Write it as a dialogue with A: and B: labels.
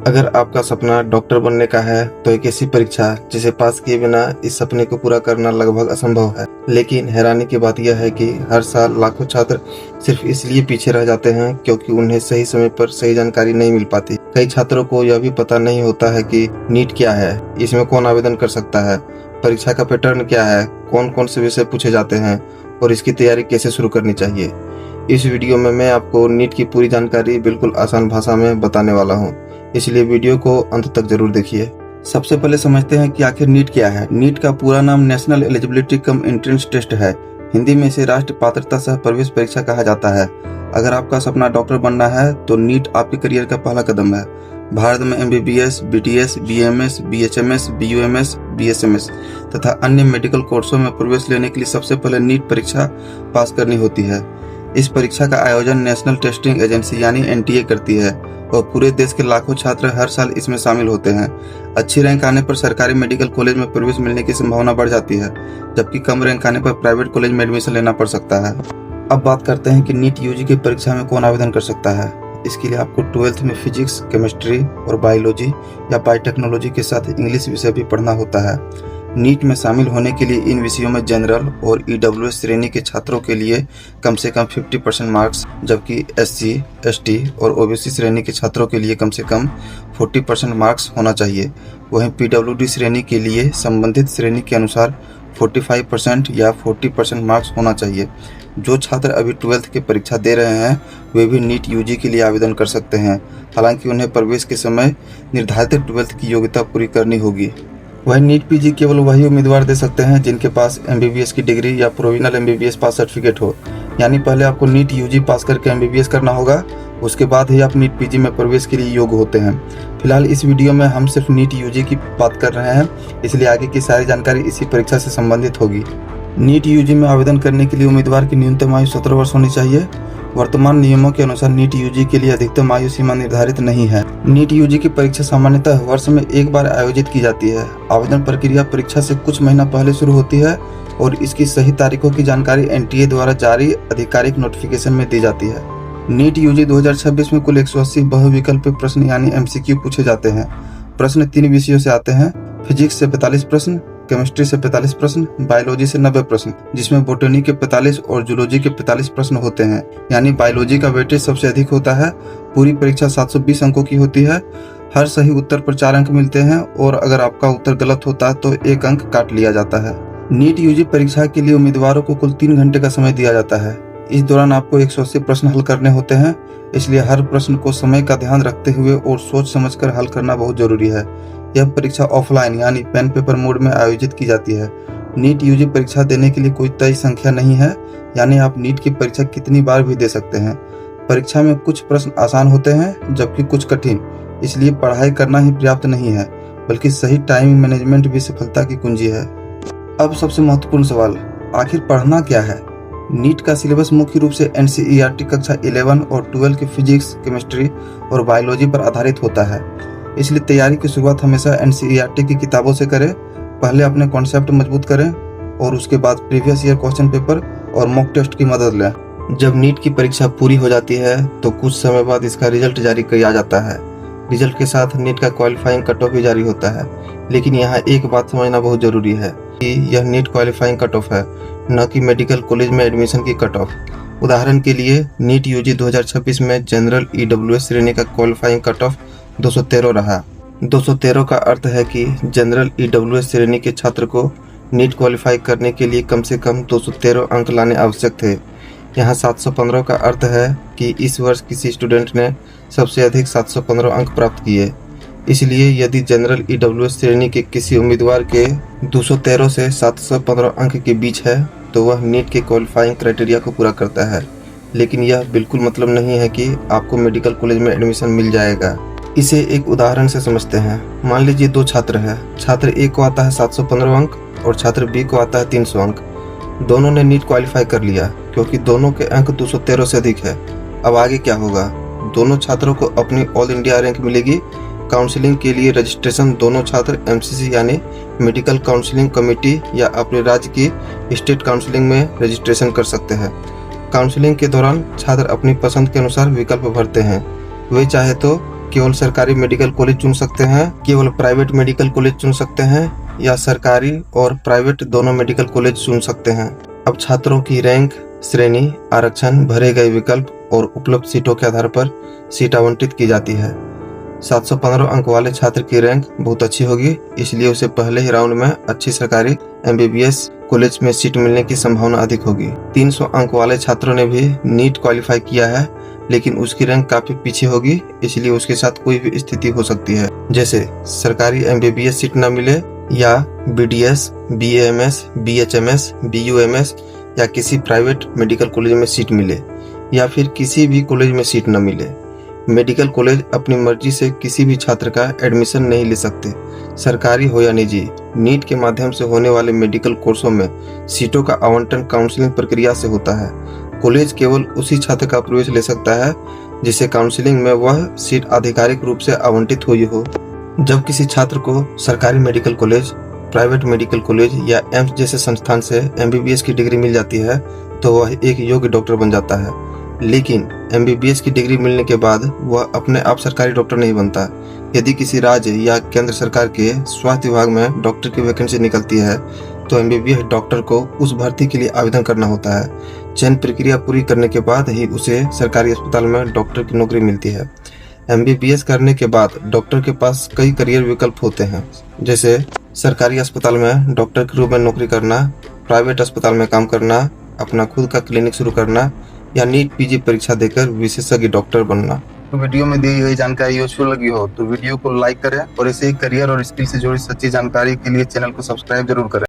A: अगर आपका सपना डॉक्टर बनने का है तो एक ऐसी परीक्षा जिसे पास किए बिना इस सपने को पूरा करना लगभग असंभव है। लेकिन हैरानी की बात यह है कि हर साल लाखों छात्र सिर्फ इसलिए पीछे रह जाते हैं क्योंकि उन्हें सही समय पर सही जानकारी नहीं मिल पाती। कई छात्रों को यह भी पता नहीं होता है कि नीट क्या है, इसमें कौन आवेदन कर सकता है, परीक्षा का पैटर्न क्या है, कौन कौन से विषय पूछे जाते हैं और इसकी तैयारी कैसे शुरू करनी चाहिए। इस वीडियो में मैं आपको नीट की पूरी जानकारी बिल्कुल आसान भाषा में बताने वाला हूँ, इसलिए वीडियो को अंत तक जरूर देखिए। सबसे पहले समझते हैं कि आखिर नीट क्या है। नीट का पूरा नाम national eligibility cum entrance test है। हिंदी में इसे राष्ट्रीय पात्रता सह प्रवेश परीक्षा कहा जाता है। अगर आपका सपना डॉक्टर बनना है तो नीट आपके करियर का पहला कदम है। भारत में MBBS, BTS, BMS, BHMS, BUMS, BSMS तथा अन्य मेडिकल कोर्सों में प्रवेश लेने के लिए सबसे पहले नीट परीक्षा पास करनी होती है। इस परीक्षा का आयोजन नेशनल टेस्टिंग एजेंसी यानी NTA करती है और पूरे देश के लाखों छात्र हर साल इसमें शामिल होते हैं। अच्छी रैंक आने पर सरकारी मेडिकल कॉलेज में प्रवेश मिलने की संभावना बढ़ जाती है, जबकि कम रैंक आने पर प्राइवेट कॉलेज में एडमिशन लेना पड़ सकता है। अब बात करते हैं कि नीट UG की परीक्षा में कौन आवेदन कर सकता है। इसके लिए आपको 12th में फिजिक्स, केमिस्ट्री और बायोलॉजी या बायोटेक्नोलॉजी के साथ इंग्लिश विषय भी पढ़ना होता है। नीट में शामिल होने के लिए इन विषयों में जनरल और EWS श्रेणी के छात्रों के लिए कम से कम 50% मार्क्स, जबकि SC, ST और OBC श्रेणी के छात्रों के लिए कम से कम 40% मार्क्स होना चाहिए। वहीं PWD श्रेणी के लिए संबंधित श्रेणी के अनुसार 45% या 40% मार्क्स होना चाहिए। जो छात्र अभी 12th की परीक्षा दे रहे हैं वे भी नीट UG के लिए आवेदन कर सकते हैं, हालांकि उन्हें प्रवेश के समय निर्धारित 12th की योग्यता पूरी करनी होगी। वह नीट PG केवल वही उम्मीदवार दे सकते हैं जिनके पास MBBS की डिग्री या प्रोविजनल MBBS पास सर्टिफिकेट हो। यानी पहले आपको नीट UG पास करके MBBS करना होगा, उसके बाद ही आप नीट PG में प्रवेश के लिए योग्य होते हैं। फिलहाल इस वीडियो में हम सिर्फ नीट UG की बात कर रहे हैं, इसलिए आगे की सारी जानकारी इसी परीक्षा से संबंधित होगी। नीट UG में आवेदन करने के लिए उम्मीदवार की न्यूनतम आयु 17 वर्ष होनी चाहिए। वर्तमान नियमों के अनुसार नीट UG के लिए अधिकतम आयु सीमा निर्धारित नहीं है। नीट UG की परीक्षा सामान्यतः वर्ष में एक बार आयोजित की जाती है। आवेदन प्रक्रिया परीक्षा से कुछ महीना पहले शुरू होती है और इसकी सही तारीखों की जानकारी NTA द्वारा जारी आधिकारिक नोटिफिकेशन में दी जाती है। नीट UG 2026 में कुल 180 बहुविकल्पीय प्रश्न यानी MCQ पूछे जाते हैं। प्रश्न 3 विषयों से आते हैं। फिजिक्स से 45 प्रश्न, केमिस्ट्री से 45 प्रश्न, बायोलॉजी से 90 प्रश्न, जिसमें बोटनी के 45 और जूलॉजी के 45 प्रश्न होते हैं। यानी बायोलॉजी का वेटेज सबसे अधिक होता है। पूरी परीक्षा 720 अंकों की होती है। हर सही उत्तर पर 4 अंक मिलते हैं और अगर आपका उत्तर गलत होता है तो 1 अंक काट लिया जाता है। नीट UG परीक्षा के लिए उम्मीदवारों को कुल 3 घंटे का समय दिया जाता है। इस दौरान आपको 180 प्रश्न हल करने होते हैं, इसलिए हर प्रश्न को समय का ध्यान रखते हुए और सोच समझकर हल करना बहुत जरूरी है। यह परीक्षा ऑफलाइन यानी पेन पेपर मोड में आयोजित की जाती है। नीट UG परीक्षा देने के लिए कोई तय संख्या नहीं है, यानी आप नीट की परीक्षा कितनी बार भी दे सकते हैं। परीक्षा में कुछ प्रश्न आसान होते हैं जबकि कुछ कठिन, इसलिए पढ़ाई करना ही पर्याप्त नहीं है, बल्कि सही टाइम मैनेजमेंट भी सफलता की कुंजी है। अब सबसे महत्वपूर्ण सवाल, आखिर पढ़ना क्या है। नीट का सिलेबस मुख्य रूप से NCERT कक्षा 11 और 12 के फिजिक्स, केमिस्ट्री और बायोलॉजी पर आधारित होता है, इसलिए तैयारी की शुरुआत हमेशा NCERT की किताबों से करें। पहले अपने कॉन्सेप्ट मजबूत करें और उसके बाद प्रीवियस ईयर क्वेश्चन पेपर और मॉक टेस्ट की मदद लें। जब नीट की परीक्षा पूरी हो जाती है तो कुछ समय बाद इसका रिजल्ट जारी किया जाता है। रिजल्ट के साथ नीट का क्वालिफाइंग कट ऑफ भी जारी होता है, लेकिन यहाँ एक बात समझना बहुत जरूरी है कि यह नीट क्वालिफाइंग कट ऑफ है, न कि मेडिकल कॉलेज में एडमिशन की कट ऑफ। उदाहरण के लिए नीट UG 2026 में जनरल EWS श्रेणी का क्वालिफाइंग कट ऑफ 213 रहा। 213 का अर्थ है कि जनरल EWS श्रेणी के छात्र को नीट क्वालिफाई करने के लिए कम से कम 213 अंक लाने आवश्यक थे। यहाँ 715 का अर्थ है कि इस वर्ष किसी स्टूडेंट ने सबसे अधिक 715 अंक प्राप्त किए। इसलिए यदि जनरल EWS श्रेणी के किसी उम्मीदवार के 213 से 715 अंक के बीच है तो वह नीट के क्वालिफाइंग क्राइटेरिया को पूरा करता है। लेकिन यह बिल्कुल मतलब नहीं है कि आपको मेडिकल कॉलेज में एडमिशन मिल जाएगा। इसे एक उदाहरण से समझते हैं। मान लीजिए 2 छात्र हैं। छात्र A को आता है 715 अंक और छात्र B को आता है 300 अंक। दोनों ने नीट क्वालिफाई कर लिया क्योंकि दोनों के अंक 213 से अधिक है। अब आगे क्या होगा? दोनों छात्रों को अपनी ऑल इंडिया रैंक मिलेगी। काउंसलिंग के लिए रजिस्ट्रेशन दोनों छात्र MCC यानी मेडिकल काउंसलिंग कमेटी या अपने राज्य की स्टेट काउंसलिंग में रजिस्ट्रेशन कर सकते हैं। काउंसलिंग के दौरान छात्र अपनी पसंद के अनुसार विकल्प भरते हैं। वे चाहे तो केवल सरकारी मेडिकल कॉलेज चुन सकते हैं, केवल प्राइवेट मेडिकल कॉलेज चुन सकते हैं, या सरकारी और प्राइवेट दोनों मेडिकल कॉलेज चुन सकते हैं। अब छात्रों की रैंक, श्रेणी, आरक्षण, भरे गए विकल्प और उपलब्ध सीटों के आधार पर सीट आवंटित की जाती है। 715 अंक वाले छात्र की रैंक बहुत अच्छी होगी, इसलिए उसे पहले ही राउंड में अच्छी सरकारी एमबीबीएस कॉलेज में सीट मिलने की संभावना अधिक होगी। 300 अंक वाले छात्रों ने भी नीट क्वालिफाई किया है, लेकिन उसकी रैंक काफी पीछे होगी, इसलिए उसके साथ कोई भी स्थिति हो सकती है, जैसे सरकारी एमबीबीएस सीट न मिले, या बीडीएस, बीएएमएस, बीएचएमएस, बीयूएमएस या किसी प्राइवेट मेडिकल कॉलेज में सीट मिले, या फिर किसी भी कॉलेज में सीट न मिले। मेडिकल कॉलेज अपनी मर्जी से किसी भी छात्र का एडमिशन नहीं ले सकते, सरकारी हो या निजी। नीट के माध्यम से होने वाले मेडिकल कोर्सों में सीटों का आवंटन काउंसलिंग प्रक्रिया से होता है। कॉलेज केवल उसी छात्र का प्रवेश ले सकता है जिसे काउंसलिंग में वह सीट आधिकारिक रूप से आवंटित हुई हो। जब किसी छात्र को सरकारी medical college, private medical college या एम्स जैसे संस्थान से एमबीबीएस की डिग्री मिल जाती है तो वह एक योग्य डॉक्टर बन जाता है। लेकिन एमबीबीएस की डिग्री मिलने के बाद वह अपने आप सरकारी डॉक्टर नहीं बनता। यदि किसी राज्य या केंद्र सरकार के स्वास्थ्य विभाग में डॉक्टर की वैकेंसी निकलती है तो एमबीबीएस डॉक्टर को उस भर्ती के लिए आवेदन करना होता है। चयन प्रक्रिया पूरी करने के बाद ही उसे सरकारी अस्पताल में डॉक्टर की नौकरी मिलती है। एमबीबीएस करने के बाद डॉक्टर के पास कई करियर विकल्प होते हैं, जैसे सरकारी अस्पताल में डॉक्टर के रूप में नौकरी करना, प्राइवेट अस्पताल में काम करना, अपना खुद का क्लिनिक शुरू करना, या नीट पीजी परीक्षा देकर विशेषज्ञ डॉक्टर बनना। तो वीडियो में दी गई जानकारी यूजफुल लगी हो तो वीडियो को लाइक करें और ऐसे ही करियर और स्किल से जुड़ी सच्ची जानकारी के लिए चैनल को सब्सक्राइब जरूर करें।